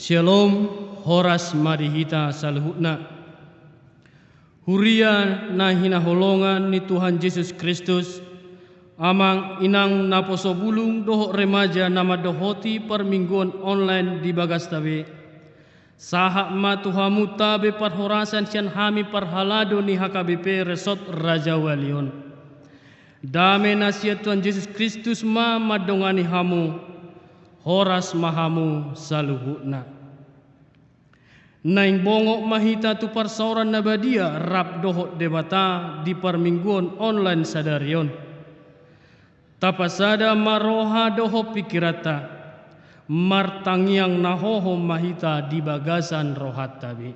Shalom, horas marihita saluhutna. Huria na hinaholongan ni Tuhan Yesus Kristus, amang inang naposo bulung doho remaja nama dohoti permingguan online di Bagastabe. Sahak ma Tuhamu tabe parhorasan sian hami parhalado ni HKBP Resort Raja Walion. Dame nasihat Tuhan Yesus Kristus ma madongani hamu, horas mahamu saluhutna. Naing bongok mahita tu parsauran nabadia rap dohot debata di permingguan online sadarion. Tapasada maroha doho pikirata, martangiang nahoho mahita di bagasan rohat tabi.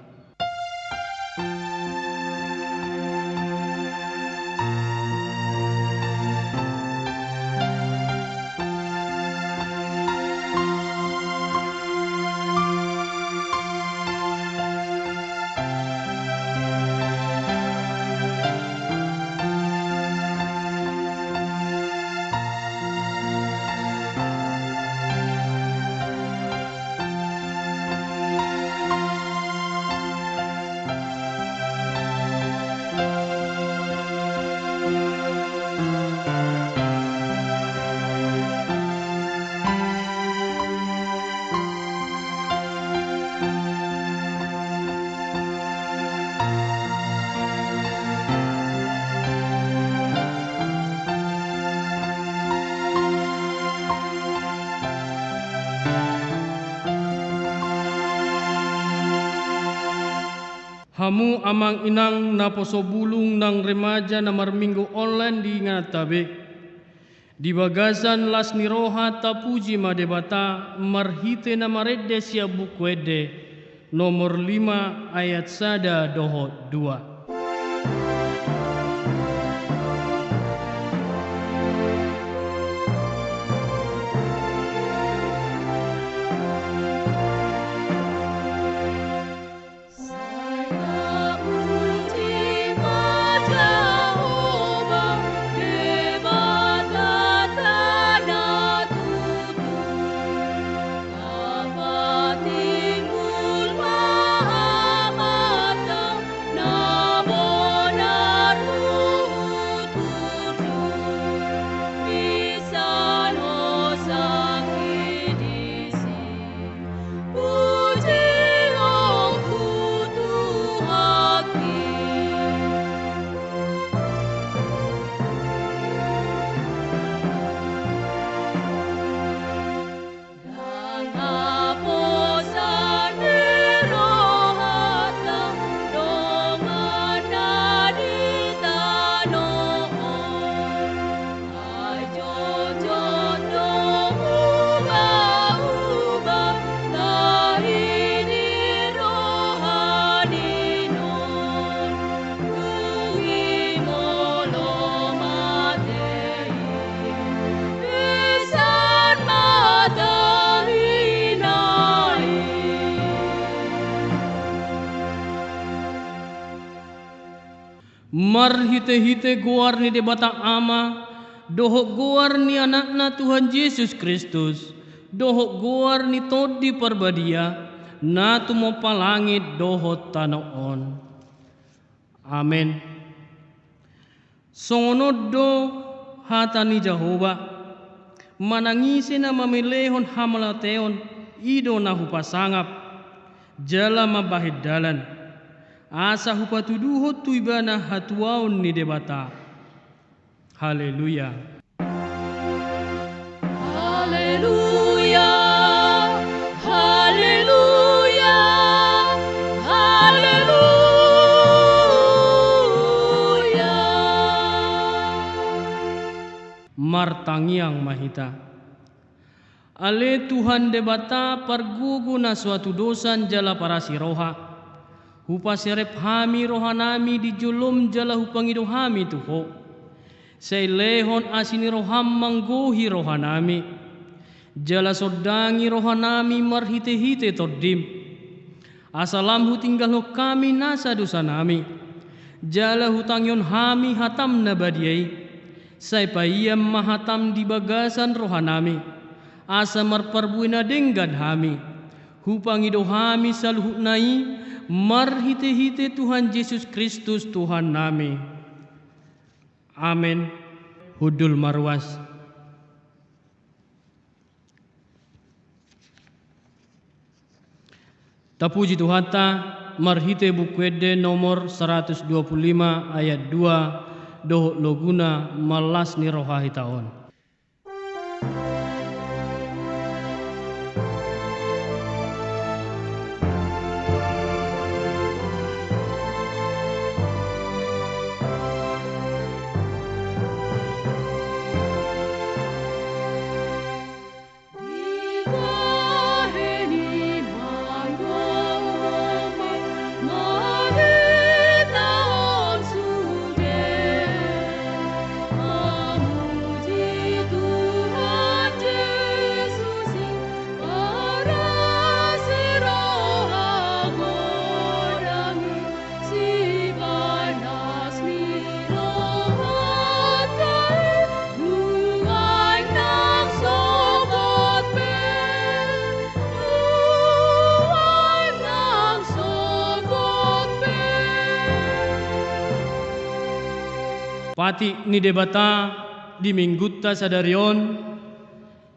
Hamu amang inang naposo bulung nang remaja na marminggu online di ngatabe. Di bagasan las niroha tapuji madebata marhite na marede sia bukwede nomor 5 ayat sada dohot 2. Mar hite-hite goar ni debata ama, dohok goar ni anakna Tuhan Yesus Kristus, dohok goar ni todi perbadia, na tumo palangit dohot tanoon. Amen. Songonod do hata ni Jehova, manangisi na mamilehon hamalateon, ido na hupasangap, jala mabahid dalan. Asa hupatuduhot tuibana hatuaon ni debata. Haleluya. Haleluya. Haleluya. Haleluya. Martangiang mahita. Ale Tuhan debata pargugu na suatu dosan jala para siroha. Hupa serep hami rohanami di julum jala hupangido hami tuho. Say lehon asini roham manggohi rohanami. Jala sodangi rohanami marhite-hite tordim. Asalam hu tinggal ho kami nasa dosa nami. jala hutangyon hami hatam na badiay, say paiyam mahatam di bagasan rohanami, asa marparbuy na denggad hami, hupang ido hami saluhut nai, marhite-hite Tuhan Yesus Kristus Tuhan nami. Amin. Hudul marwas. Tapuji Tuhan ta, marhite bukuede nomor 125 ayat 2 doh loguna malas ni rohahi taon. Pati ni debata di minggutta sadarion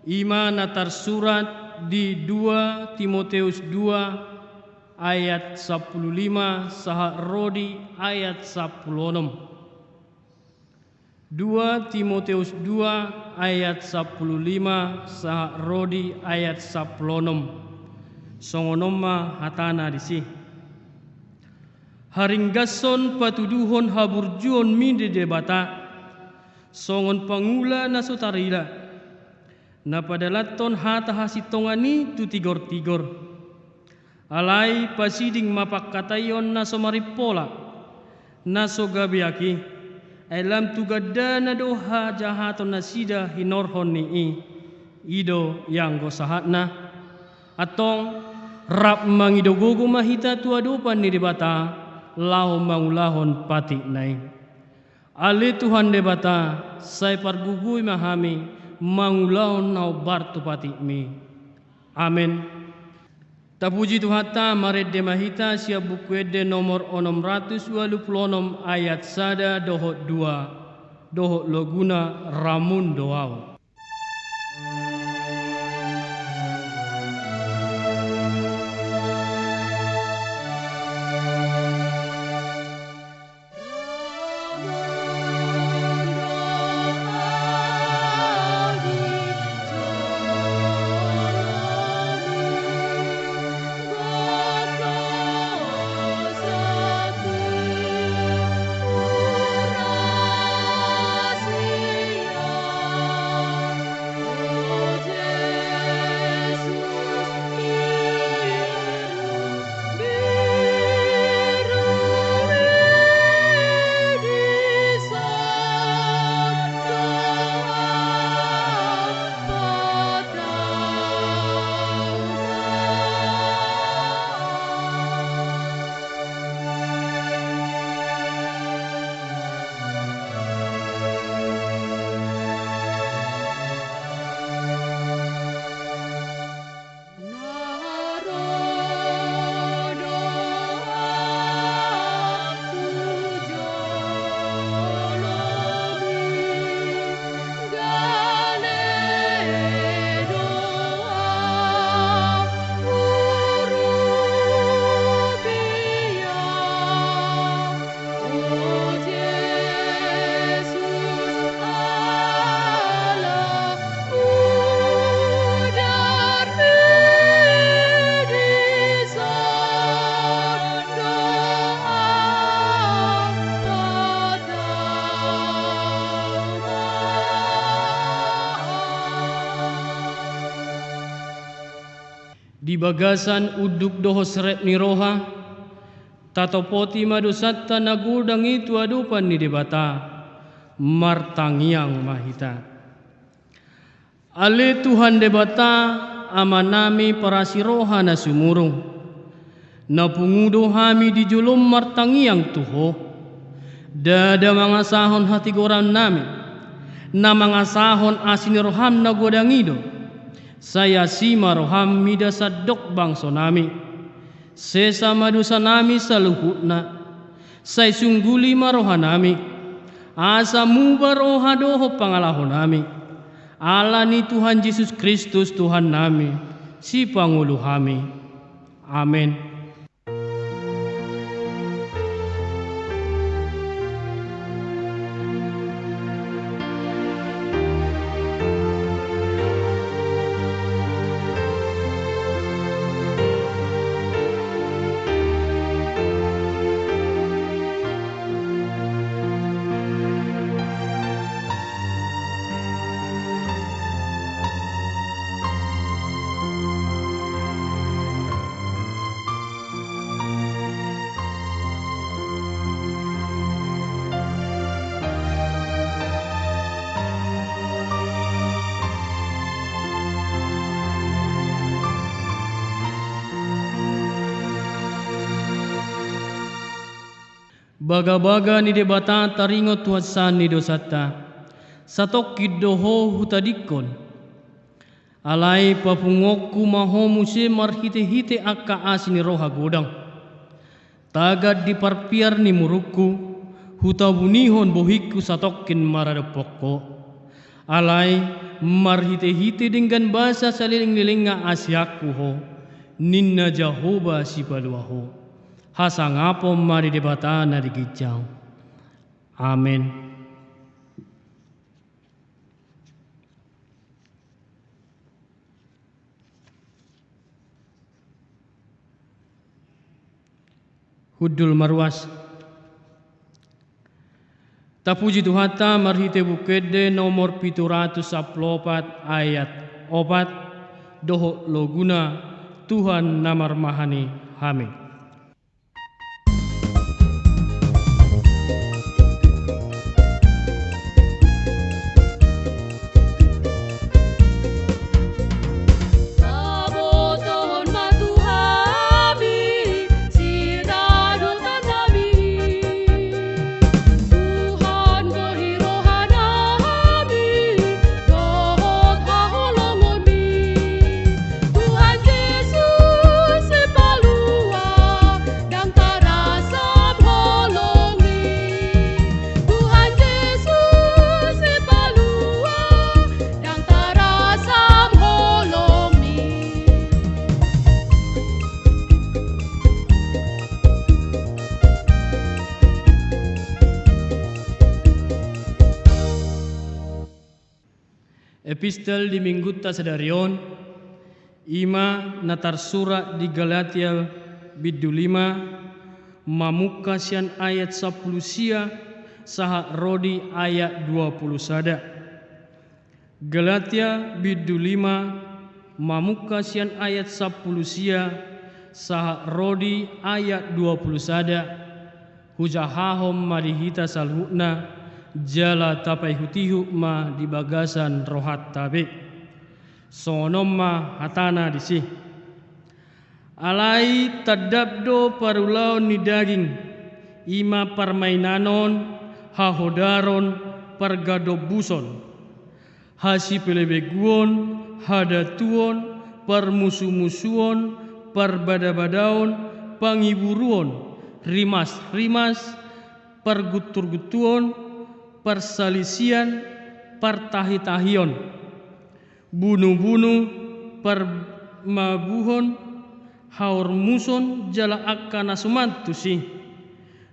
ima natar surat di 2 Timoteus 2 ayat 15 saha rodi ayat 16. 2 Timoteus 2 ayat 15 saha rodi ayat 16. Songonoma hatana disi. Haringgason patuduhon haburjuon minde debata, songon pangula na sotarila, na padalaton hata hasitongani tu tigor-tigor, alai pasiding mapakatayon na somaripola, na sogabiaki, alam tugada na doha jahaton na sida hinorhon ni ido yang gosahat na, atong rap mangidogogo mahita tuadupan ni debata, lau maulahon pati nai. Ali Tuhan debata, say pargugui mahami, maulahon nau bartu pati mi. Amin. Tapuji Tuhan ta mared de mahita siap bukuede nomor 626 ayat sada dohot 2 dohot loguna ramun doau. Di bagasan uduk doho seret ni roha, tatopoti madusatta nagudang itu adupan ni debata, martangiang mahita. Ale Tuhan debata amanami parasi roha na sumurung, na pungudo hami di julum martangiang tuho, Dada mangasahon hati goram nami, na mangasahon asini roham na godangido. Saya sima roham mida sadok bangso nami. Sesa madusa nami saluhutna. Say sungguli maroha nami. Asa mubar oha doho pangalaho nami. Allah ni Tuhan Yesus Kristus Tuhan nami, si Pangulo kami. Amin. Baga-baga ni debata taringo tuhasan ni dosata. Satok kidoho hutadikon. Alai papungoku maho muse marhite-hite akka asini roha godang. Tagad diparpiar ni muruku. Hutabunihon bohiku satokin maradapoko. Alai marhite-hite dengan bahasa saliling-lilinga asyaku ho. Ninna Jahoba si paluaho. Hasangapo mari debata na digijau. Amin. Hudul marwas. Tapuji Tuhata marhite bukede nomor 714 ayat 4 doho loguna Tuhan namar mahani hami. Epistel di Mingguta Sadarion Ima natar surat di Galatia bidu 5 mamuka sian ayat 10 sia saha rodi ayat 20 sada. Galatia bidu 5 mamuka sian ayat 10 sia saha rodi ayat 20 sada. Hujahahom marihita salhukna jala tapai hutihu ma di bagasan rohat tabe sonom ma hatana disi alai tadabdo parulau ni daging ima permainanon hahodaron pergadobuson hasi pelebeguon hadatuon permusuh-musuon perbada-badaon pangiburuon rimas-rimas pergutur-gutuon persalisian, pertahi-tahion, bunuh-bunuh, permabuhon, haur muson, jala akka nasumantusi.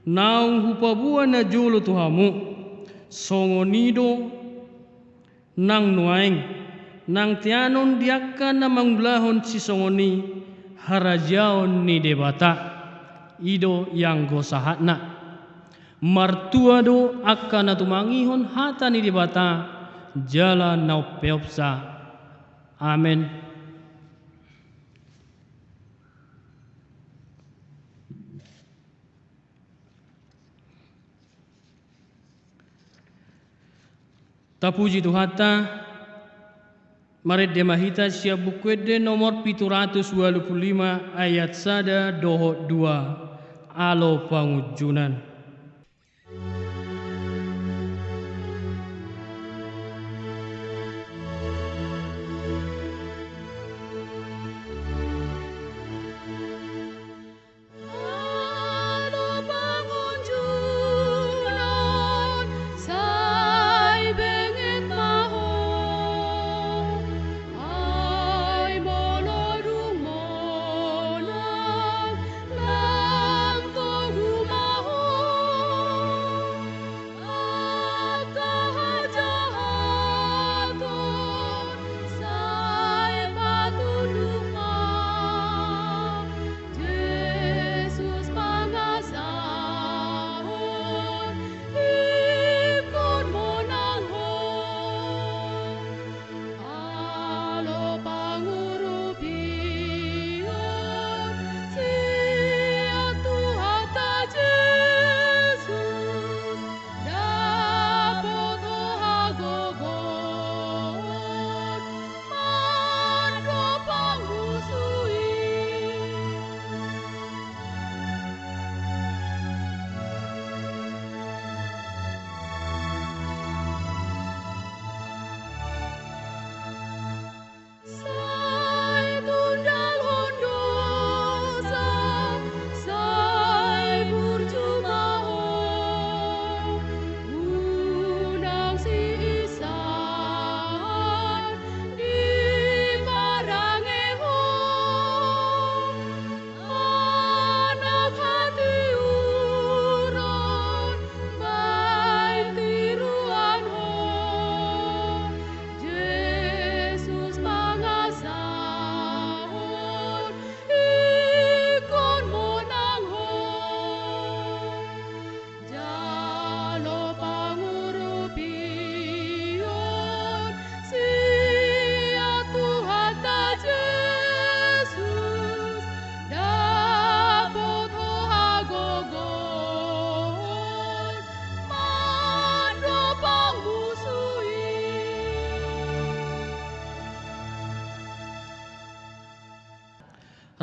Naung hupabuan na jolo tuhamu, songonido, nang nuaing, nang tianon diakka na manglahon si songoni, harajaon ni debata, ido yang gosahatna. Martua do akan natumangihon hata ni dibata jala nau peopsa. Amin. Tapuji Tuhata maret demahita siap bukwede nomor 725 ayat sada doho 2 alo pangujunan.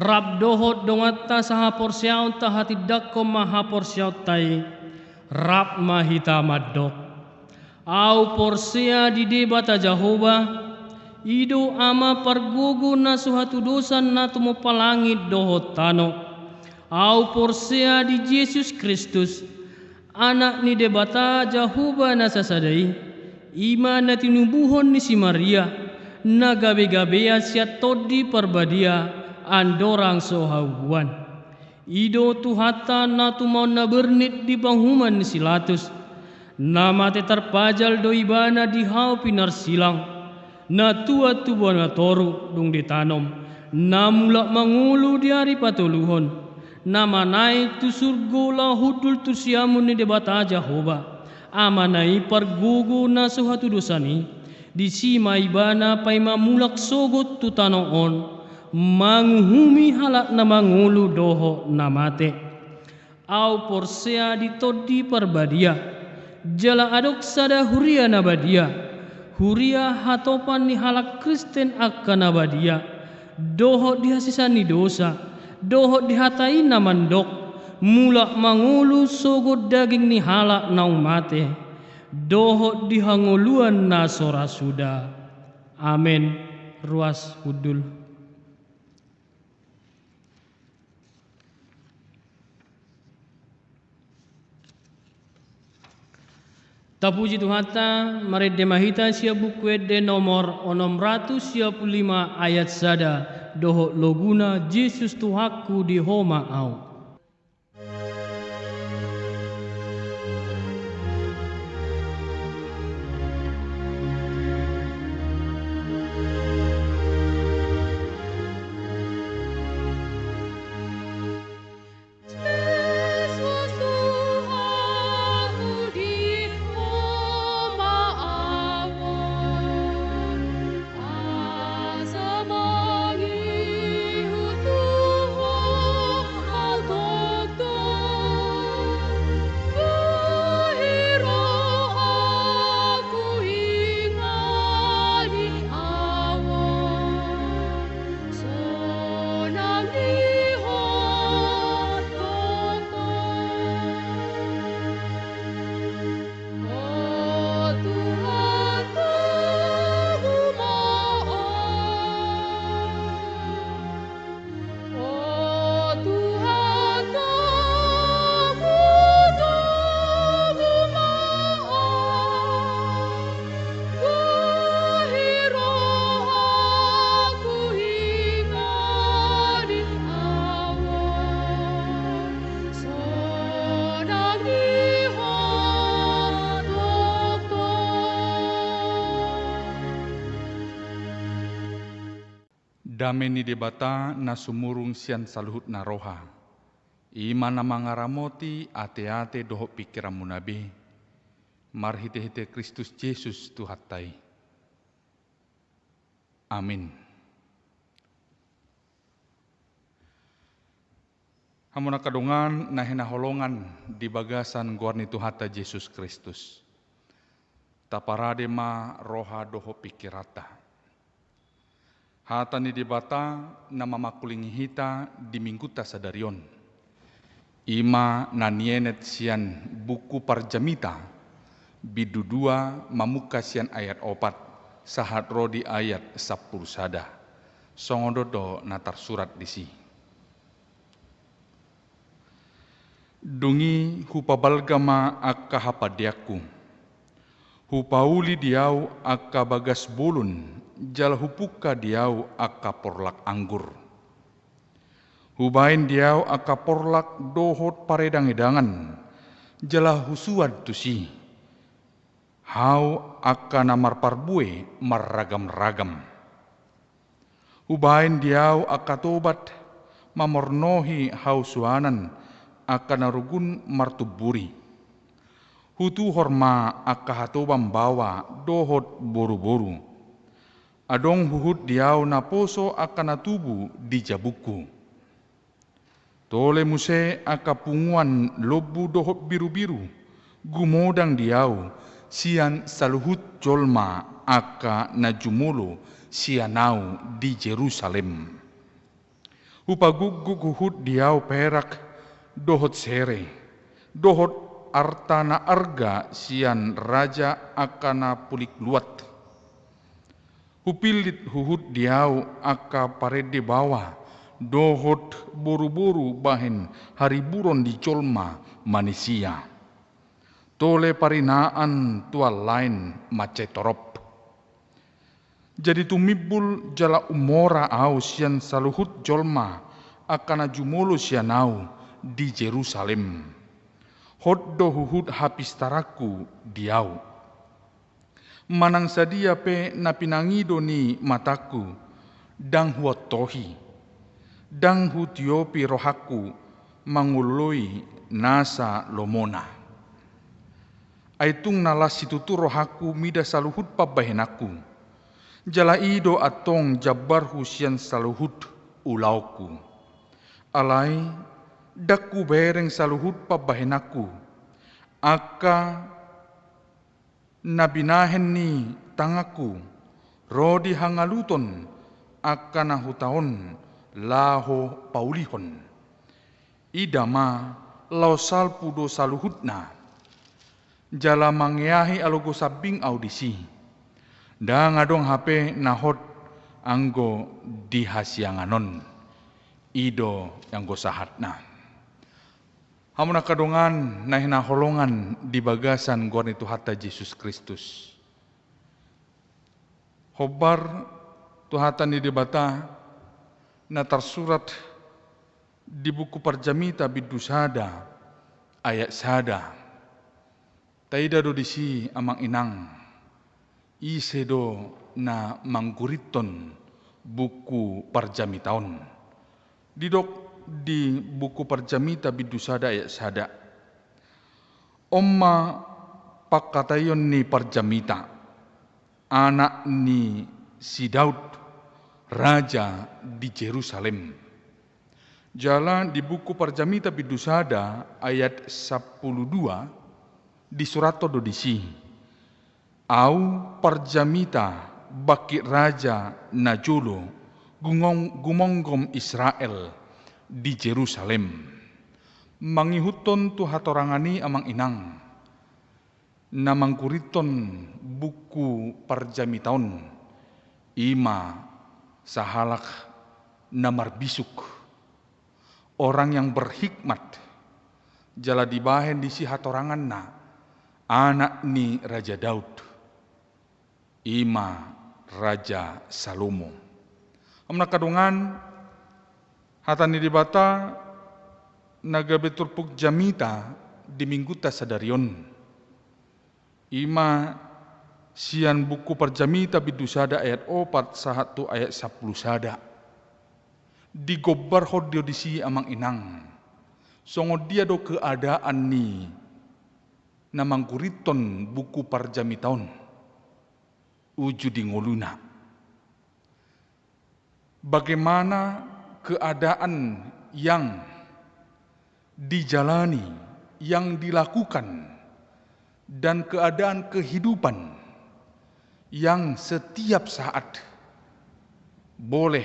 Rab dohot dongata saha porsiaon tahati dakko maha porsiaon tai. Rab mahita madok. Au porsia di debata Jehovah. Ido ama pargogo na suhatu dosan na tumo palangit dohot tano. Au porsia di Yesus Kristus. Anak ni debata Jehovah na sasadai. Ima na tinubuhon ni si Maria. Na gabe-gabea siya todi perbadia. Andorang sohawan. Ido tuhata na tumau na bernit di panghuman ni silatus. Nama te terpajal do ibana di hau pinar silang. Na tua tubuh na toru dung ditanom. Na mula mangulu di hari patuluhon. Nama naik tu surgo la hudul tu siamun ni debata Jehovah. Amanai pergugu na suhatu dosani. Di sima ibana pai mamulak sogot tu tanoon. Manguhumi halak na mangulu doho namate. Au porsea ditodi perbadia. Jala adok sada huria nabadia. Huria hatopan ni halak Kristen akan nabadia. Doho dihasisani dosa. Doho dihatai namandok. Mula mangulu sogot daging ni halak na umate. Doho dihanguluan na sora suda. Amin. Ruas hudul. Tapuji Tuhata, mari demahita sia buku de nomor 655 ayat sada doho loguna Yesus Tuhaku di homa au. Dame ni debata na sumurung sian saluhut na roha. Ima na mangaramoti ate-ate doho pikiran munabi. Marhite-hite Kristus Yesus Tuhatai. Amin. Hamuna kadungan na hinaholongan di bagasan guarni Tuhata Yesus Kristus. Taparade ma roha doho pikirata. Hata ni debata na mamakulingi hita di mingguta sadarion. Ima na nienet sian buku parjamita. Bidu dua mamuka sian ayat opat. Sahat rodi ayat 10 sada. Songododo na tersurat disi. Dungi hupabalgama akka hapadiaku. Hupauli diau akka bagas bulun. Jala hupuka diau akka porlak anggur. Hubain diau akka porlak dohot paredang-edangan. Jala husuad tusi. Hau akka namar parbue marragam-ragam. Hubain diau akka tobat mamornohi hau suanan akka narugun martuburi. Hutu horma akka hatobam bawa dohot boru-boru. Adong huhut diau na poso akan natubu di jabuku. Tole muse aka punguan lobu dohot biru-biru. Gumodang diau sian saluhut jolma aka najumulo sianau di Jerusalem. Hupaguguguhut diau perak dohot sere, dohot artana arga sian raja akana pulik luat. Hupilit huhut diau aka parede bawah, dohot buru-buru bahen hari buron di colma manusia. Tole parinaan tual lain macetorop. Jadi tumibul jala umora au sian saluhut jolma akana jumolo sianau di Jerusalem. Hoddo huhut hapistaraku diau. Manang sadia pe napinangido ni mataku dang huotohi. Dang hutiopi rohaku mangului nasa lomona. Aitung nalas situtu rohaku mida saluhut pabahenaku. Jala ido atong jabar husian saluhut ulauku. Alai daku bereng saluhut pabahenaku. Aka nabinahen ni tangaku. Rodi hangaluton aka nahutaon laho paulihon. Idama lausal pudo saluhutna. Jala mangeahi alogo sabing audisi. Da ngadong HP nahot anggo dihasianganon ido yang go sahatna. Hamuna kadongan nahina holongan di bagasan gorni Tuhata Yesus Kristus. Hobar Tuhatan di debata na tersurat di buku Parjamita Bidusada ayat sada. Taida do disi amang inang. Isedo na mangguriton buku Parjamitaon. Didok di buku Parjamita Bidusada ayat sada. Omma pakatayon ni Parjamita, anak ni si Daud, raja di Jerusalem. Jalan di buku Parjamita Bidusada ayat 12 di surat dodisi. Au Parjamita baki raja Najulo gumonggom Israel di Jerusalem. Mangihuton tu hatorangani amang inang. Namangkuriton buku Parjamitaon. Ima sahalak namarbisuk. Orang yang berhikmat. Jala dibahen di si hatorangan na. Anak ni Raja Daud. Ima Raja Salomo. Amna kadungan hatani dibata naga beturpuk jamita di mingguta sadarion. Ima sian buku Parjamita Bidusada ayat 4 sahatu ayat 10 sada. Digobar hodio disi amang inang. Songo dia do keadaan ni namangguriton buku Parjamitaon. Uju di ngoluna. Bagaimana keadaan yang dijalani, yang dilakukan, dan keadaan kehidupan yang setiap saat boleh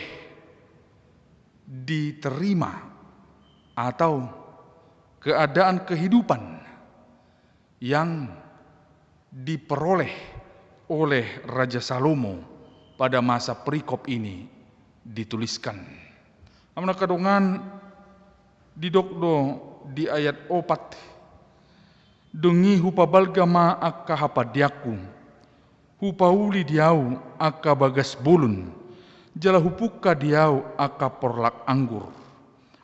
diterima atau keadaan kehidupan yang diperoleh oleh Raja Salomo pada masa perikop ini dituliskan. Amna kadongan didokdo di ayat 4. Dengi hupabalgama akka hapadiaku. Hupauli diau akka bagas bulun. Jala hupukka diau akka porlak anggur.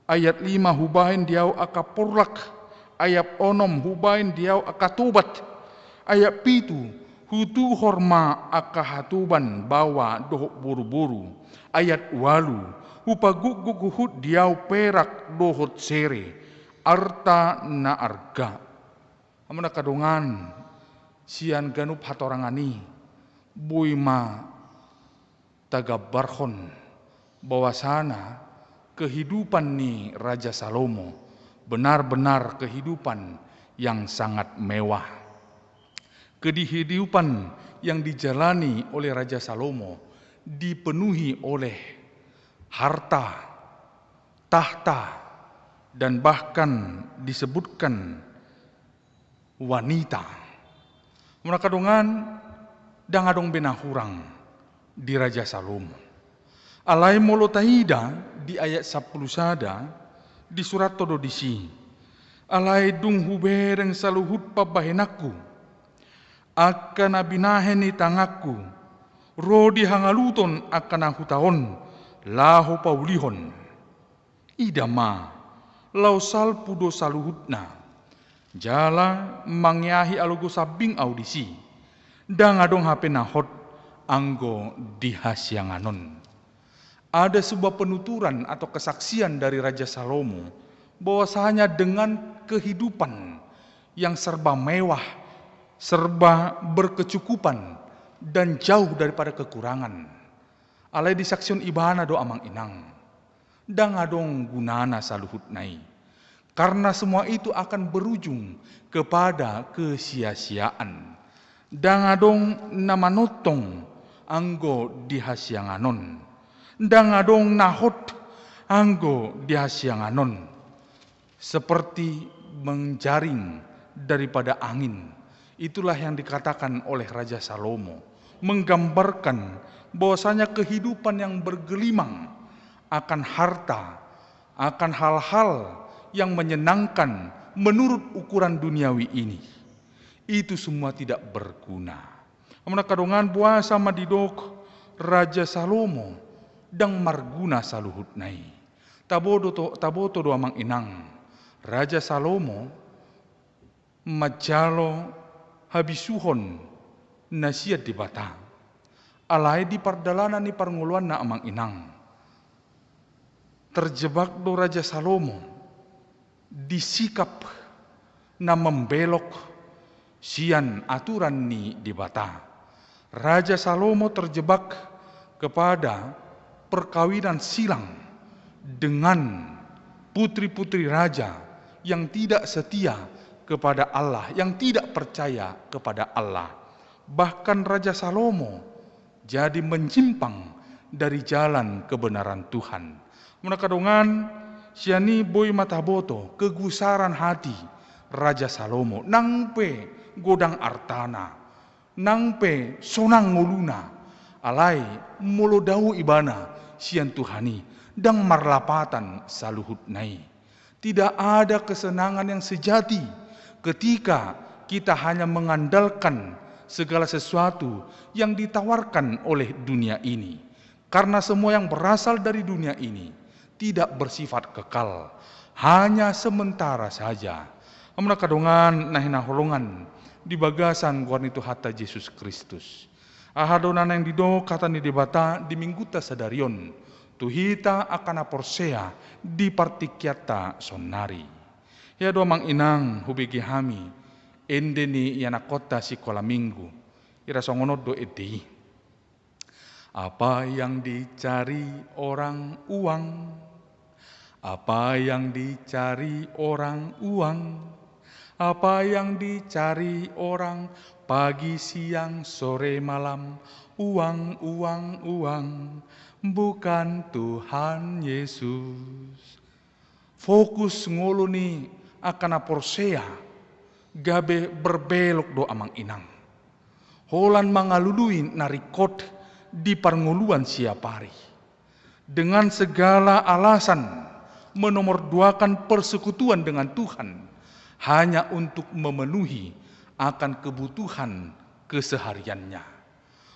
Ayat 5 hubahin diau akka porlak. Ayat 6 hubahin diau akka tubat. Ayat 7 hutu horma aka hatuban bawa dohok buru-buru. Ayat 8 hupaguguguhut diau perak dohot sere. Arta na arga. Amuna kadungan sian ganup hatorangani. Buima tagabarhon bahwasana kehidupan ni Raja Salomo benar-benar kehidupan yang sangat mewah. Kehidupan yang dijalani oleh Raja Salomo dipenuhi oleh harta, tahta, dan bahkan disebutkan wanita. Mereka dongan dangadong benahurang di Raja Salomo. Alai molotaida di ayat 10 sada di surat Tododisi. Alai dung hubereng saluhut pabahenaku. Akan abinahen ni tangaku. Rodi hangaluton akan ahutaon lahu paulihon. Idama lau salpudo saluhutna. Jala mangyahi alugo sabing audisi. Dangadong hape nahot anggo dihasyanganon. Ada sebuah penuturan atau kesaksian dari Raja Salomo bahwasanya dengan kehidupan yang serba mewah, serba berkecukupan dan jauh daripada kekurangan. Alai disaksion ibana do amang inang. Dangadong gunana saluhut nai. Karena semua itu akan berujung kepada kesia-siaan. Dangadong namanotong anggo dihasyanganon. Dangadong nahot anggo dihasyanganon. Seperti menjaring daripada angin. Itulah yang dikatakan oleh Raja Salomo. Menggambarkan bahwasanya kehidupan yang bergelimang akan harta, akan hal-hal yang menyenangkan menurut ukuran duniawi ini. Itu semua tidak berguna. Amana kadongan buah sama didok Raja Salomo dang marguna saluhut nai. Taboto do amang inang. Raja Salomo majalo habisuhon nasihat di bata. Alai di pardalanan ni parnguluan na amang inang. Terjebak do Raja Salomo disikap na membelok sian aturan ni di bata. Raja Salomo terjebak kepada perkawinan silang dengan putri-putri raja yang tidak setia kepada Allah, yang tidak percaya kepada Allah. Bahkan Raja Salomo jadi menyimpang dari jalan kebenaran Tuhan. Menakadongan siani boy mataboto kegusaran hati Raja Salomo nangpe godang artana, nangpe sonang nguluna, alai molodau ibana sian Tuhani dang marlapatan saluhut nai. Tidak ada kesenangan yang sejati ketika kita hanya mengandalkan segala sesuatu yang ditawarkan oleh dunia ini. Karena semua yang berasal dari dunia ini tidak bersifat kekal, hanya sementara saja. Amna kadongan nahina holongan di bagasan guarni tu hatta Yesus Kristus. Ahadonan yang dido kata ni debata di mingguta sadarion. Tuhita akan aporsea di partikiata sonari. Ya doa mang inang hubigi hami endeni yana kota sikola minggu. Ira songonot do edi. Apa yang dicari orang uang? Apa yang dicari orang uang? Apa yang dicari orang pagi, siang, sore, malam? Uang, uang, uang, bukan Tuhan Yesus. Fokus ngoloni akan aporsea, gabe berbelok do amang inang. Holan mangaluluin narikot di parnguluan siapari. Dengan segala alasan menomorduakan persekutuan dengan Tuhan hanya untuk memenuhi akan kebutuhan kesehariannya.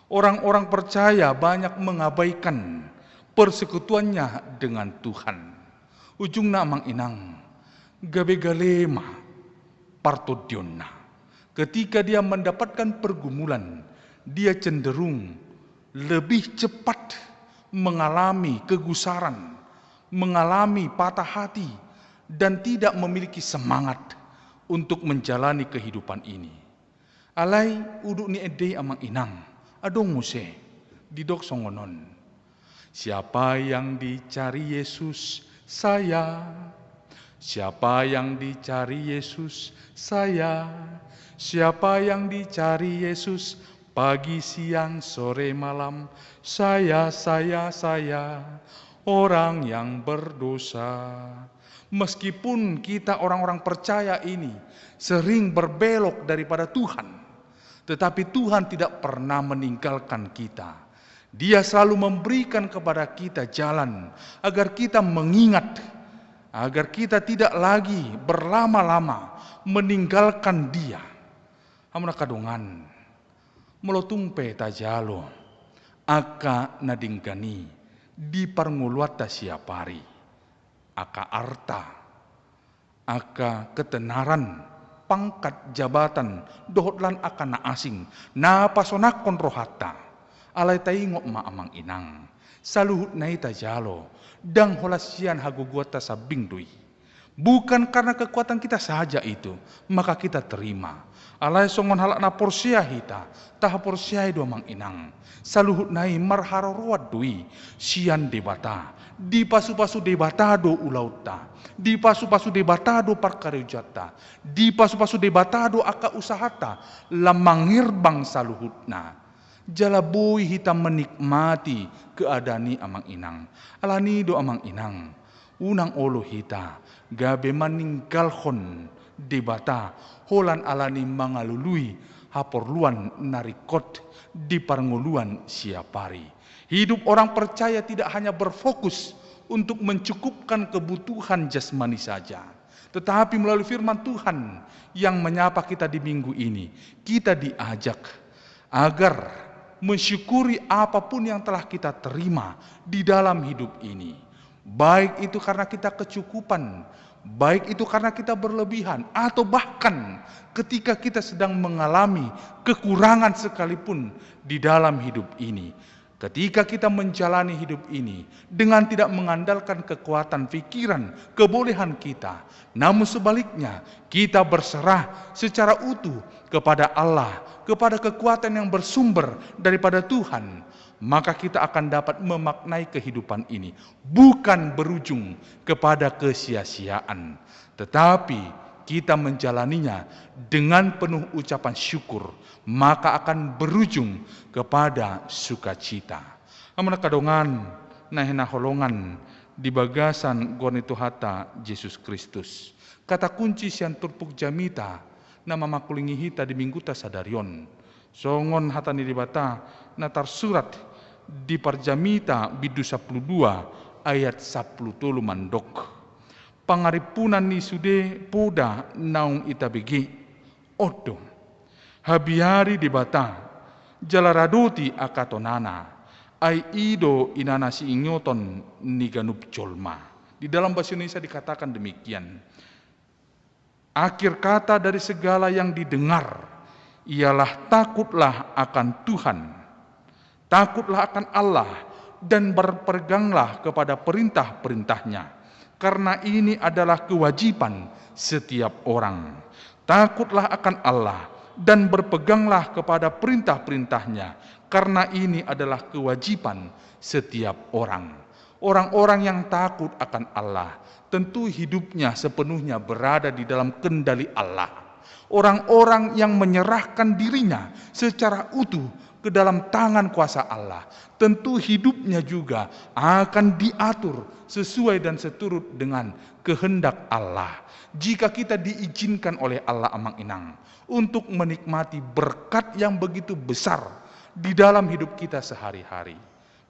Orang-orang percaya banyak mengabaikan persekutuannya dengan Tuhan. Ujungna amang inang gabe galema partodionna. Ketika dia mendapatkan pergumulan, dia cenderung lebih cepat mengalami kegusaran, mengalami patah hati, dan tidak memiliki semangat untuk menjalani kehidupan ini. Alai uduk ni ede amang inang, adong muse, didok songonon. Siapa yang dicari Yesus, saya. Siapa yang dicari Yesus, saya. Siapa yang dicari Yesus, pagi, siang, sore, malam, saya. orang yang berdosa. Meskipun kita orang-orang percaya ini sering berbelok daripada Tuhan, tetapi Tuhan tidak pernah meninggalkan kita. Dia selalu memberikan kepada kita jalan agar kita mengingat, agar kita tidak lagi berlama-lama meninggalkan Dia. Amuna kadungan melotungpe tajalo aka nadingkani di parnguluata siapari aka arta aka ketenaran pangkat jabatan dohotlan akan na asing na pasonakon rohata alay taingok maamang inang saluhut na itajalo dang holasian haguguata sa bingdui. Bukan karena kekuatan kita saja itu maka kita terima. Alay songon halak na porsia hita taha porsia do mang inang saluhut nai marharoruat dui sian debata di pasu-pasu debatado ulauta di pasu-pasu debatado parkareujata di pasu-pasu debatado aka usahata lamangir bang saluhutna jalabui hitam menikmati keadani amang inang alani do amang inang unang olo hita gabe maninggalhon debata holan alani mangalului haporluan narikot di parnguluan siapari. Hidup orang percaya tidak hanya berfokus untuk mencukupkan kebutuhan jasmani saja, tetapi melalui firman Tuhan yang menyapa kita di minggu ini, kita diajak agar mensyukuri apapun yang telah kita terima di dalam hidup ini. Baik itu karena kita kecukupan, baik itu karena kita berlebihan, atau bahkan ketika kita sedang mengalami kekurangan sekalipun di dalam hidup ini. Ketika kita menjalani hidup ini dengan tidak mengandalkan kekuatan pikiran, kebolehan kita, namun sebaliknya kita berserah secara utuh kepada Allah, kepada kekuatan yang bersumber daripada Tuhan, maka kita akan dapat memaknai kehidupan ini bukan berujung kepada kesia-siaan, tetapi kita menjalaninya dengan penuh ucapan syukur, maka akan berujung kepada sukacita. Amana kadongan nahena holongan di bagasan gorni Tuhata Yesus Kristus. Kata kunci sian turpuk jamita nama makulingi hita di mingguta sadarion. Songon hatani dibata natar surat di parjamita bidu 12 ayat 10 mandok. Pangaripunan ni sude poda naung itabigi odo habiari dibata jalaradoti akatonana ai ido inana si ingoton ni ganup jolma. Di dalam bahasa Indonesia dikatakan demikian. Akhir kata dari segala yang didengar ialah takutlah akan Tuhan, takutlah akan Allah, dan berpeganglah kepada perintah-perintahnya. Karena ini adalah kewajiban setiap orang. Takutlah akan Allah dan berpeganglah kepada perintah-perintahnya. Karena ini adalah kewajiban setiap orang. Orang-orang yang takut akan Allah tentu hidupnya sepenuhnya berada di dalam kendali Allah. Orang-orang yang menyerahkan dirinya secara utuh ke dalam tangan kuasa Allah, tentu hidupnya juga akan diatur sesuai dan seturut dengan kehendak Allah. Jika kita diizinkan oleh Allah amang inang untuk menikmati berkat yang begitu besar di dalam hidup kita sehari-hari,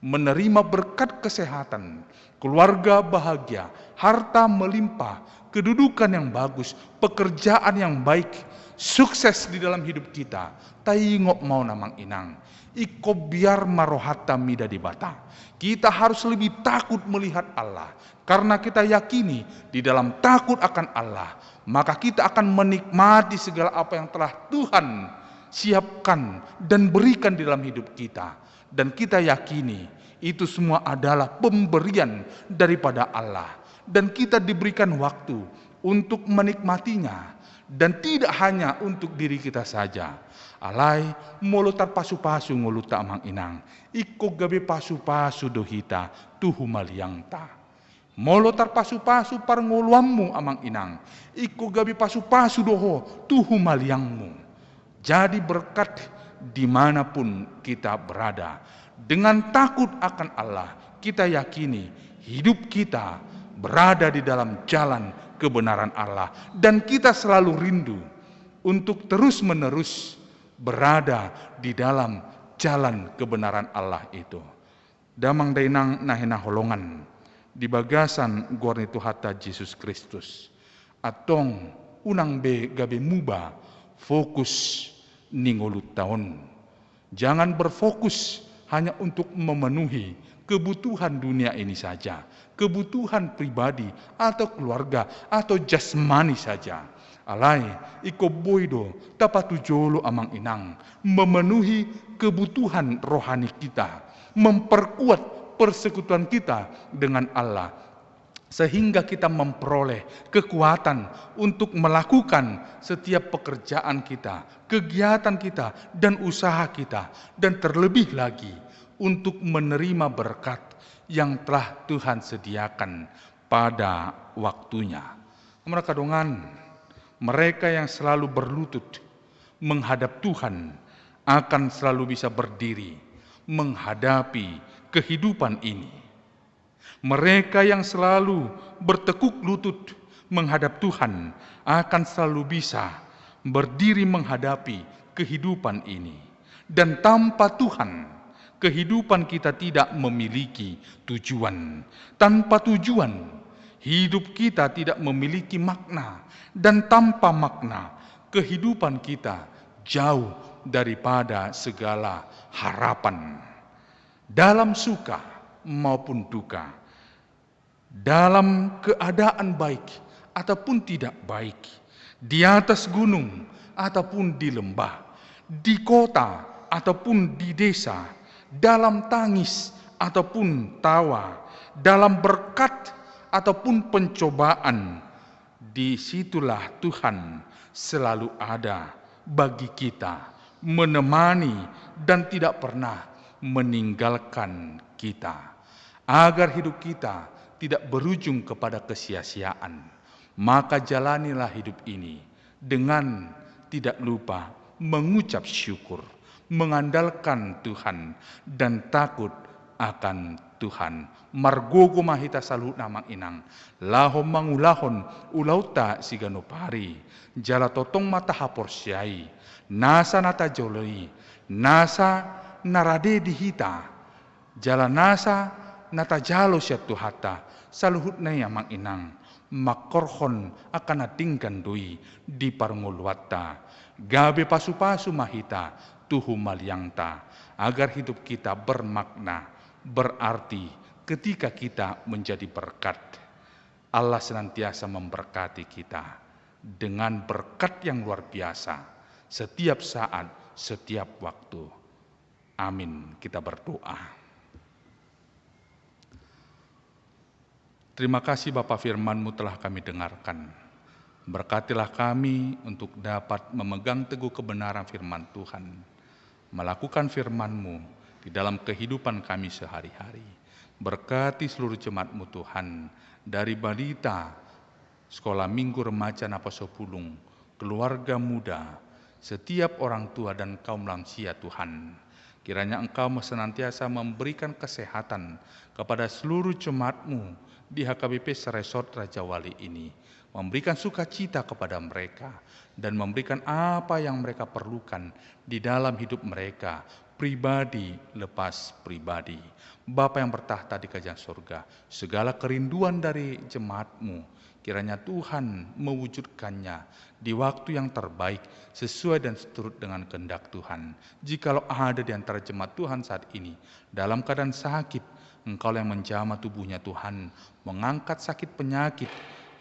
menerima berkat kesehatan, keluarga bahagia, harta melimpah, kedudukan yang bagus, pekerjaan yang baik, sukses di dalam hidup kita, taingok mau namang inang, iko biar marohata mida di bata. Kita harus lebih takut melihat Allah, karena kita yakini di dalam takut akan Allah, maka kita akan menikmati segala apa yang telah Tuhan siapkan dan berikan di dalam hidup kita. Dan kita yakini itu semua adalah pemberian daripada Allah, dan kita diberikan waktu untuk menikmatinya, dan tidak hanya untuk diri kita saja. Alai molotar pasu-pasu ngoluta amang inang, iko gabe pasu-pasu dohita tuhu maliangta. Molotar pasu-pasu parngoluammu amang inang, iko gabe pasu-pasu doho tuhu maliangmu. Jadi berkat dimanapun kita berada. Dengan takut akan Allah, kita yakini hidup kita berada di dalam jalan kebenaran Allah. Dan kita selalu rindu untuk terus-menerus berada di dalam jalan kebenaran Allah itu. Damang dainang nahena holongan di bagasan Guarni Tuhata Yesus Kristus. Atong unang be gabe muba fokus ningolut tahun. Jangan berfokus hanya untuk memenuhi kebutuhan dunia ini saja, kebutuhan pribadi atau keluarga atau jasmani saja. Alai iko boido tapatu jolo amang inang memenuhi kebutuhan rohani kita, memperkuat persekutuan kita dengan Allah, sehingga kita memperoleh kekuatan untuk melakukan setiap pekerjaan kita, kegiatan kita, dan usaha kita, dan terlebih lagi untuk menerima berkat yang telah Tuhan sediakan pada waktunya. Mereka yang selalu berlutut menghadap Tuhan akan selalu bisa berdiri menghadapi kehidupan ini. Mereka yang selalu bertekuk lutut menghadap Tuhan akan selalu bisa berdiri menghadapi kehidupan ini. Dan tanpa Tuhan, kehidupan kita tidak memiliki tujuan. Tanpa tujuan, hidup kita tidak memiliki makna. Dan tanpa makna, kehidupan kita jauh daripada segala harapan. Dalam suka maupun duka, dalam keadaan baik ataupun tidak baik, di atas gunung ataupun di lembah, di kota ataupun di desa, dalam tangis ataupun tawa, dalam berkat ataupun pencobaan, disitulah Tuhan selalu ada bagi kita, menemani dan tidak pernah meninggalkan kita, agar hidup kita tidak berujung kepada kesia-siaan. Maka jalanilah hidup ini dengan tidak lupa mengucap syukur, mengandalkan Tuhan, dan takut akan Tuhan. Margogo mahita salut namang inang, lahom mangulahon ulauta siganopari, jala totong mata hapor siai, nasa nata joloi, nasa narade dihita, jala nasa nata jalo siat tuhata, saluhut na yamang inang, makorhon akan natingkan doi di parngulwata, gabe pasu-pasu mahita, tuhu malyangta, agar hidup kita bermakna, berarti ketika kita menjadi berkat. Allah senantiasa memberkati kita dengan berkat yang luar biasa setiap saat, setiap waktu. Amin. Kita berdoa. Terima kasih Bapa, firman-Mu telah kami dengarkan. Berkatilah kami untuk dapat memegang teguh kebenaran firman Tuhan, melakukan firman-Mu di dalam kehidupan kami sehari-hari. Berkati seluruh jemaat-Mu Tuhan, dari balita, sekolah minggu remaja Napasopulung, keluarga muda, setiap orang tua dan kaum lansia Tuhan. Kiranya Engkau senantiasa memberikan kesehatan kepada seluruh jemaat-Mu di HKBP Seresot Raja Wali ini, memberikan sukacita kepada mereka dan memberikan apa yang mereka perlukan di dalam hidup mereka, pribadi lepas pribadi. Bapa yang bertahta di kerajaan surga, segala kerinduan dari jemaat-Mu, kiranya Tuhan mewujudkannya di waktu yang terbaik sesuai dan seturut dengan kehendak Tuhan. Jikalau ada di antara jemaat Tuhan saat ini dalam keadaan sakit, Engkau yang menjamah tubuhnya Tuhan, mengangkat sakit penyakit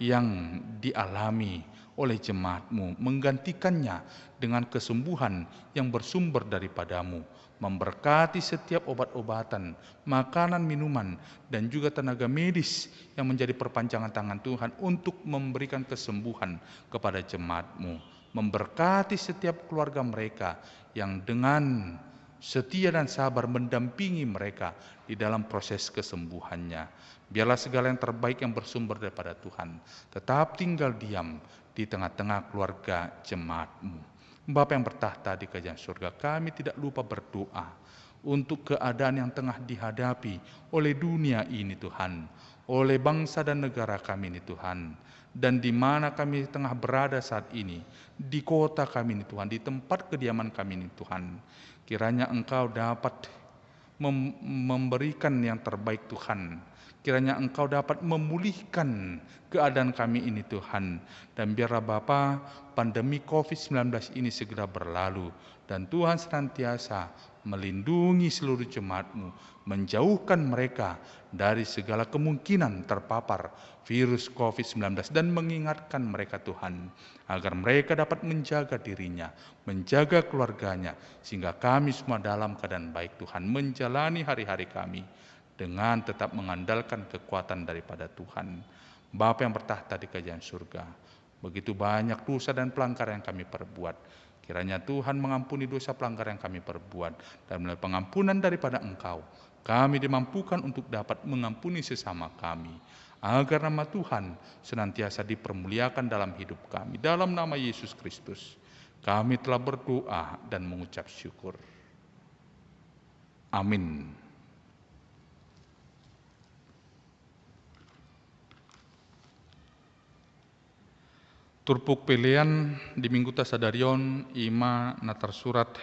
yang dialami oleh jemaat-Mu, menggantikannya dengan kesembuhan yang bersumber daripada-Mu, memberkati setiap obat-obatan, makanan, minuman, dan juga tenaga medis yang menjadi perpanjangan tangan Tuhan untuk memberikan kesembuhan kepada jemaat-Mu, memberkati setiap keluarga mereka yang dengan setia dan sabar mendampingi mereka di dalam proses kesembuhannya. Biarlah segala yang terbaik yang bersumber daripada Tuhan tetap tinggal diam di tengah-tengah keluarga jemaat-Mu. Bapa yang bertahta di kerajaan surga, kami tidak lupa berdoa untuk keadaan yang tengah dihadapi oleh dunia ini Tuhan, oleh bangsa dan negara kami ini Tuhan, dan di mana kami tengah berada saat ini, di kota kami ini Tuhan, di tempat kediaman kami ini Tuhan. Kiranya Engkau dapat memberikan yang terbaik Tuhan. Kiranya Engkau dapat memulihkan keadaan kami ini Tuhan. Dan biarlah Bapa, pandemi COVID-19 ini segera berlalu. Dan Tuhan senantiasa melindungi seluruh jemaat-Mu, menjauhkan mereka dari segala kemungkinan terpapar virus COVID-19 dan mengingatkan mereka Tuhan, agar mereka dapat menjaga dirinya, menjaga keluarganya, sehingga kami semua dalam keadaan baik Tuhan, menjalani hari-hari kami dengan tetap mengandalkan kekuatan daripada Tuhan. Bapa yang bertahta di kerajaan surga, begitu banyak dosa dan pelanggaran yang kami perbuat. Kiranya Tuhan mengampuni dosa pelanggaran yang kami perbuat, dan melalui pengampunan daripada Engkau, kami dimampukan untuk dapat mengampuni sesama kami, agar nama Tuhan senantiasa dipermuliakan dalam hidup kami. Dalam nama Yesus Kristus, kami telah berdoa dan mengucap syukur. Amin. Turpuk pilihan di Minggu Tasadarion ima na tersurat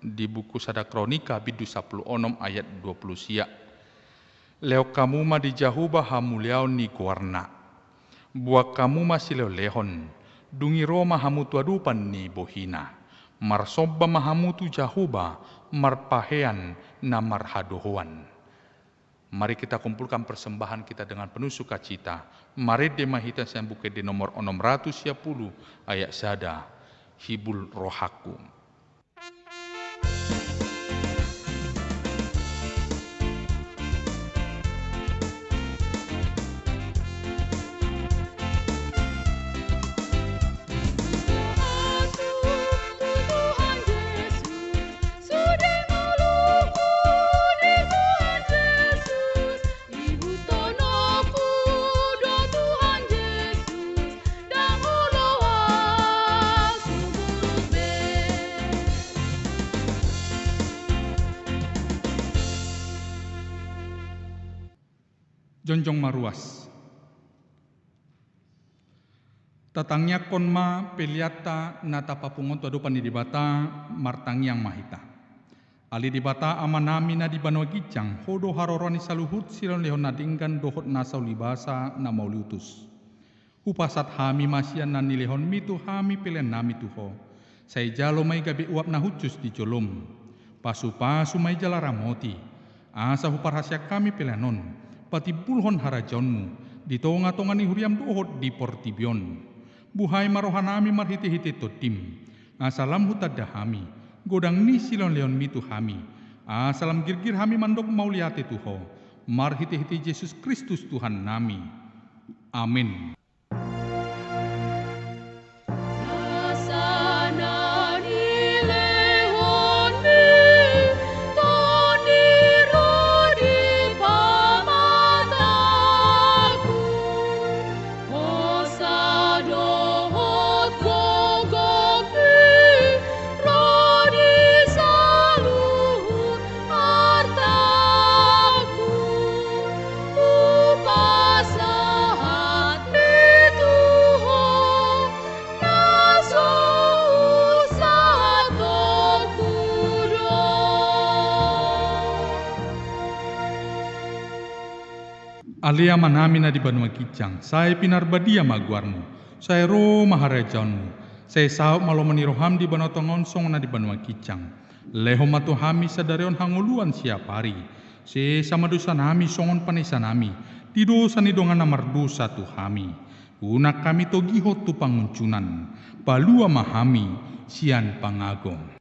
di buku Sada Kronika bidu 10 ayat 20 sia. Leo kamu ma di jahuba hamuliao ni guarna. Buak kamu masih leo lehon. Dungi Roma hamu tuadupan ni bohina. Marsobba mahamu tu jahuba marpahean na marhadohoan. Mari kita kumpulkan persembahan kita dengan penuh sukacita. Mari demahita saya buka di nomor 610 ayat sada. Hibul rohaku. Jonjong maruas. Tatangnya konma peliata nata papungon tu adupan di bata martangiang mahita. Ali di bata amanami na di banwa gicang hodo haroroni saluhut silon lehon nadinggan dohot nasau libasa na mauliutus. Upasat hami masian na nilehon mitu hami pilihan nami tuho. Say jalo may gabi uap na hucus di jolom. Pasu-pasu may jalaramoti. Asa huparhasya kami pilihanon. Pati bulhon harajonmu, di tonga-tonga ni huriam dohot di portibion. Buhay marohanami marhiti-hiti totim, asalam hutadahami, godang ni silon leon mitu hami, asalam girgir hami mandok mauliate tuho, marhiti-hiti Yesus Kristus Tuhan nami. Amin. Alia manami na di banua kicang, saya pinar badia maguarmu, saya ro maharajaunmu, saya saop malo maniroham di banua tongonsong na di banua kicang, leho matu hami sadarion hanguluan siap hari, se sama dosa nami songon panisa nami, di dosa ni dongan namar dosa tu hami, unak kami togiho tu panguncunan, balua mahami, sian pangagong.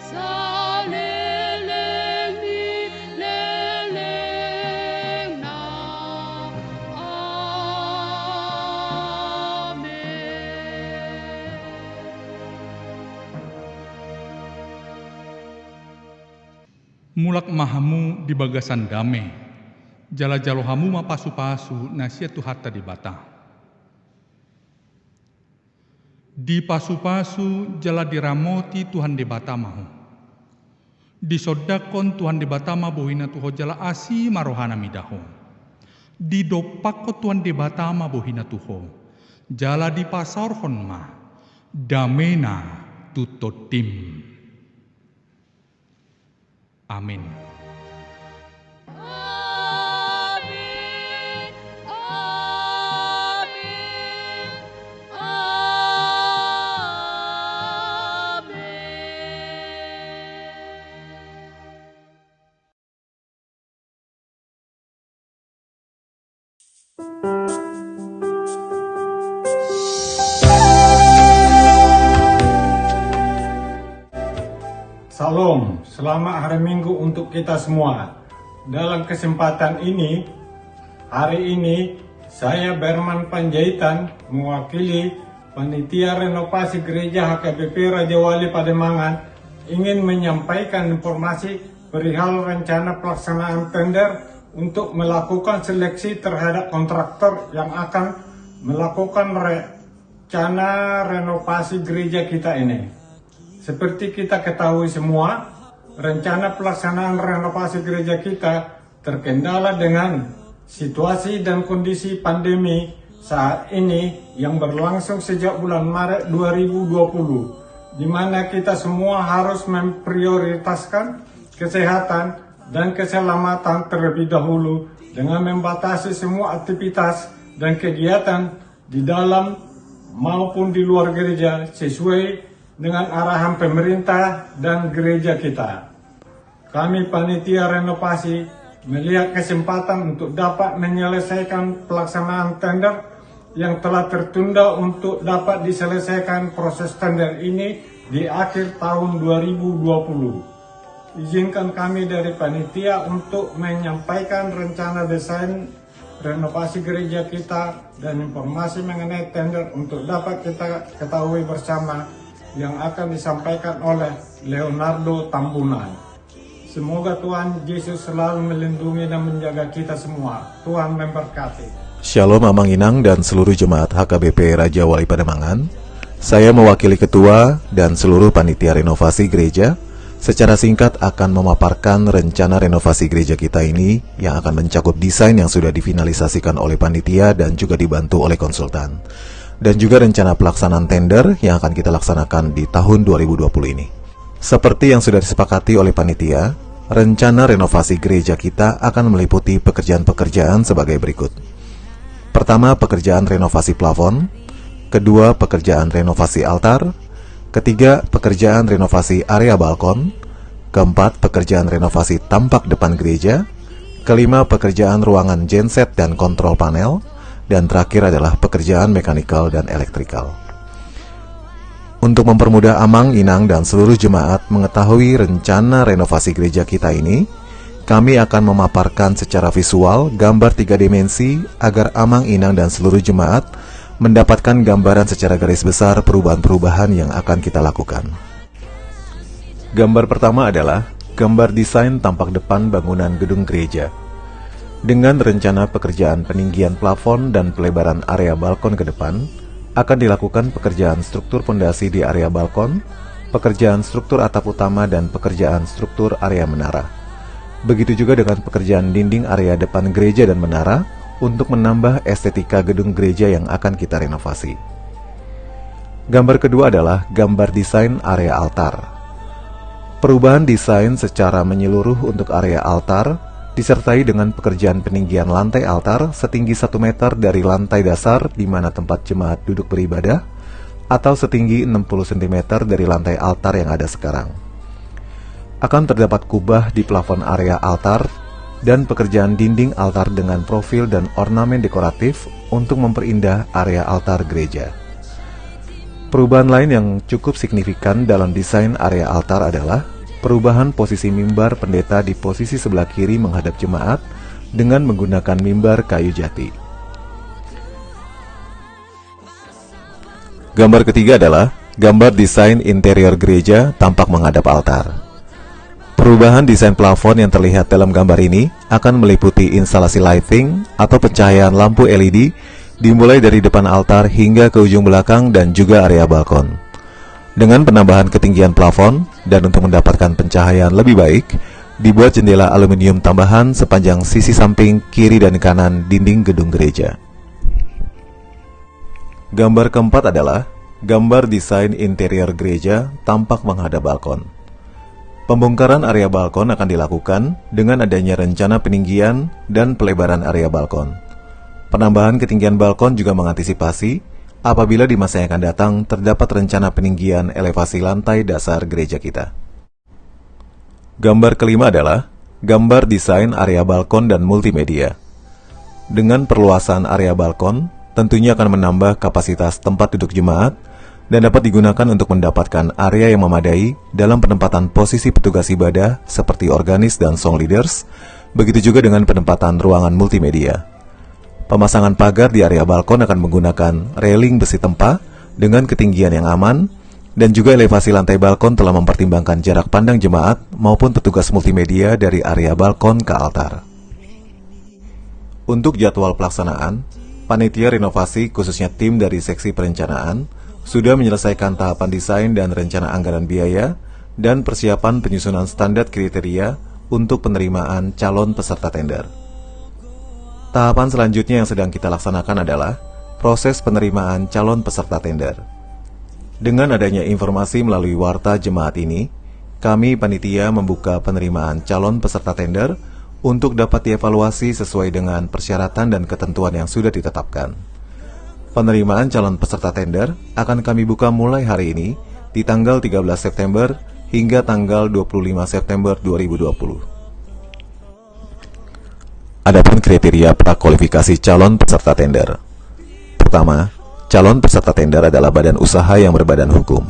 Saleleng ni le mulak mahamu di bagasan dame, jala jalohamu mapasu-pasu nasia Tuhatta di bata. Di pasu-pasu jala diramoti Tuhan di bata mahu. Di sodakon Tuhan di bata ma bohina tuho jala asi marohana midaho. Di dopako Tuhan di bata ma bohina tuho. Jala di pasarhon ma damena tutotim. Amin. Amin. Amin. Salam, selamat hari Minggu untuk kita semua. Dalam kesempatan ini, hari ini saya Berman Panjaitan mewakili Panitia Renovasi Gereja HKBP Raja Wali Pademangan ingin menyampaikan informasi perihal rencana pelaksanaan tender untuk melakukan seleksi terhadap kontraktor yang akan melakukan rencana renovasi gereja kita ini. Seperti kita ketahui semua, rencana pelaksanaan renovasi gereja kita terkendala dengan situasi dan kondisi pandemi saat ini yang berlangsung sejak bulan Maret 2020, di mana kita semua harus memprioritaskan kesehatan dan keselamatan terlebih dahulu dengan membatasi semua aktivitas dan kegiatan di dalam maupun di luar gereja sesuai dengan arahan pemerintah dan gereja kita. Kami panitia renovasi melihat kesempatan untuk dapat menyelesaikan pelaksanaan tender yang telah tertunda untuk dapat diselesaikan proses tender ini di akhir tahun 2020. Izinkan kami dari panitia untuk menyampaikan rencana desain renovasi gereja kita dan informasi mengenai tender untuk dapat kita ketahui bersama yang akan disampaikan oleh Leonardo Tambunan. Semoga Tuhan Yesus selalu melindungi dan menjaga kita semua. Tuhan memberkati. Shalom Amang Inang dan seluruh jemaat HKBP Raja Wali Pademangan. Saya mewakili ketua dan seluruh panitia renovasi gereja secara singkat akan memaparkan rencana renovasi gereja kita ini yang akan mencakup desain yang sudah difinalisasikan oleh panitia dan juga dibantu oleh konsultan. Dan juga rencana pelaksanaan tender yang akan kita laksanakan di tahun 2020 ini. Seperti yang sudah disepakati oleh panitia, rencana renovasi gereja kita akan meliputi pekerjaan-pekerjaan sebagai berikut. Pertama, pekerjaan renovasi plafon. Kedua, pekerjaan renovasi altar. Ketiga, pekerjaan renovasi area balkon. Keempat, pekerjaan renovasi tampak depan gereja. Kelima, pekerjaan ruangan genset dan kontrol panel. Dan terakhir adalah pekerjaan mekanikal dan elektrikal. Untuk mempermudah Amang, Inang, dan seluruh jemaat mengetahui rencana renovasi gereja kita ini, kami akan memaparkan secara visual gambar 3 dimensi agar Amang, Inang, dan seluruh jemaat mendapatkan gambaran secara garis besar perubahan-perubahan yang akan kita lakukan. Gambar pertama adalah gambar desain tampak depan bangunan gedung gereja. Dengan rencana pekerjaan peninggian plafon dan pelebaran area balkon ke depan, akan dilakukan pekerjaan struktur fondasi di area balkon, pekerjaan struktur atap utama, dan pekerjaan struktur area menara. Begitu juga dengan pekerjaan dinding area depan gereja dan menara untuk menambah estetika gedung gereja yang akan kita renovasi. Gambar kedua adalah gambar desain area altar. Perubahan desain secara menyeluruh untuk area altar disertai dengan pekerjaan peninggian lantai altar setinggi 1 meter dari lantai dasar di mana tempat jemaat duduk beribadah, atau setinggi 60 cm dari lantai altar yang ada sekarang. Akan terdapat kubah di plafon area altar dan pekerjaan dinding altar dengan profil dan ornamen dekoratif untuk memperindah area altar gereja. Perubahan lain yang cukup signifikan dalam desain area altar adalah perubahan posisi mimbar pendeta di posisi sebelah kiri menghadap jemaat dengan menggunakan mimbar kayu jati. Gambar ketiga adalah gambar desain interior gereja tampak menghadap altar. Perubahan desain plafon yang terlihat dalam gambar ini akan meliputi instalasi lighting atau pencahayaan lampu LED dimulai dari depan altar hingga ke ujung belakang dan juga area balkon. Dengan penambahan ketinggian plafon dan untuk mendapatkan pencahayaan lebih baik, dibuat jendela aluminium tambahan sepanjang sisi samping, kiri dan kanan dinding gedung gereja. Gambar keempat adalah gambar desain interior gereja tampak menghadap balkon. Pembongkaran area balkon akan dilakukan dengan adanya rencana peninggian dan pelebaran area balkon. Penambahan ketinggian balkon juga mengantisipasi apabila di masa yang akan datang terdapat rencana peninggian elevasi lantai dasar gereja kita. Gambar kelima adalah gambar desain area balkon dan multimedia. Dengan perluasan area balkon, tentunya akan menambah kapasitas tempat duduk jemaat dan dapat digunakan untuk mendapatkan area yang memadai dalam penempatan posisi petugas ibadah seperti organis dan song leaders, begitu juga dengan penempatan ruangan multimedia. Pemasangan pagar di area balkon akan menggunakan railing besi tempa dengan ketinggian yang aman, dan juga elevasi lantai balkon telah mempertimbangkan jarak pandang jemaat maupun petugas multimedia dari area balkon ke altar. Untuk jadwal pelaksanaan, panitia renovasi khususnya tim dari seksi perencanaan sudah menyelesaikan tahapan desain dan rencana anggaran biaya dan persiapan penyusunan standar kriteria untuk penerimaan calon peserta tender. Tahapan selanjutnya yang sedang kita laksanakan adalah proses penerimaan calon peserta tender. Dengan adanya informasi melalui warta jemaat ini, kami panitia membuka penerimaan calon peserta tender untuk dapat dievaluasi sesuai dengan persyaratan dan ketentuan yang sudah ditetapkan. Penerimaan calon peserta tender akan kami buka mulai hari ini di tanggal 13 September hingga tanggal 25 September 2020. Adapun kriteria prakualifikasi calon peserta tender. Pertama, calon peserta tender adalah badan usaha yang berbadan hukum.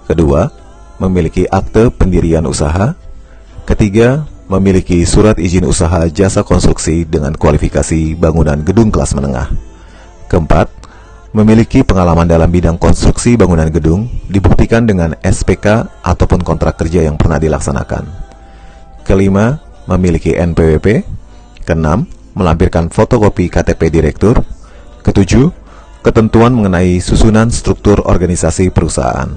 Kedua, memiliki akte pendirian usaha. Ketiga, memiliki surat izin usaha jasa konstruksi dengan kualifikasi bangunan gedung kelas menengah. Keempat, memiliki pengalaman dalam bidang konstruksi bangunan gedung dibuktikan dengan SPK ataupun kontrak kerja yang pernah dilaksanakan. Kelima, memiliki NPWP. Keenam, melampirkan fotokopi KTP direktur. Ketujuh, ketentuan mengenai susunan struktur organisasi perusahaan.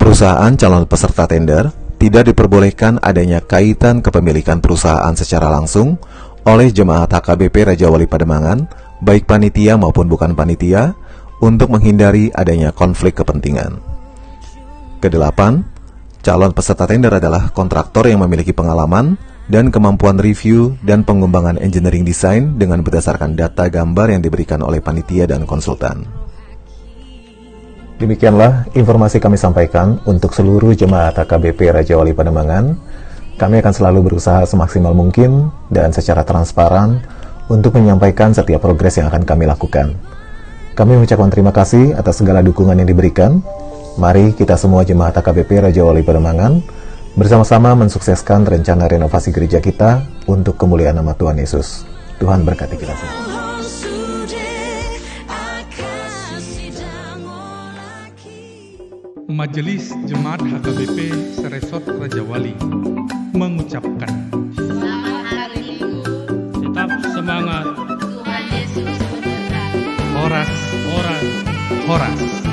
Perusahaan calon peserta tender tidak diperbolehkan adanya kaitan kepemilikan perusahaan secara langsung oleh jemaat HKBP Raja Wali Pademangan, baik panitia maupun bukan panitia, untuk menghindari adanya konflik kepentingan. Kedelapan, calon peserta tender adalah kontraktor yang memiliki pengalaman dan kemampuan review dan pengembangan engineering design dengan berdasarkan data gambar yang diberikan oleh panitia dan konsultan. Demikianlah informasi kami sampaikan untuk seluruh jemaat HKBP Raja Wali Pademangan. Kami akan selalu berusaha semaksimal mungkin dan secara transparan untuk menyampaikan setiap progres yang akan kami lakukan. Kami mengucapkan terima kasih atas segala dukungan yang diberikan. Mari kita semua jemaat HKBP Raja Wali Pademangan bersama-sama mensukseskan rencana renovasi gereja kita untuk kemuliaan nama Tuhan Yesus. Tuhan berkati kita semua. Majelis Jemaat HKBP Seresort Raja Wali mengucapkan Selamat hari Minggu. Tetap semangat. Tuhan Yesus memberkati. Horas, Horas. Horas.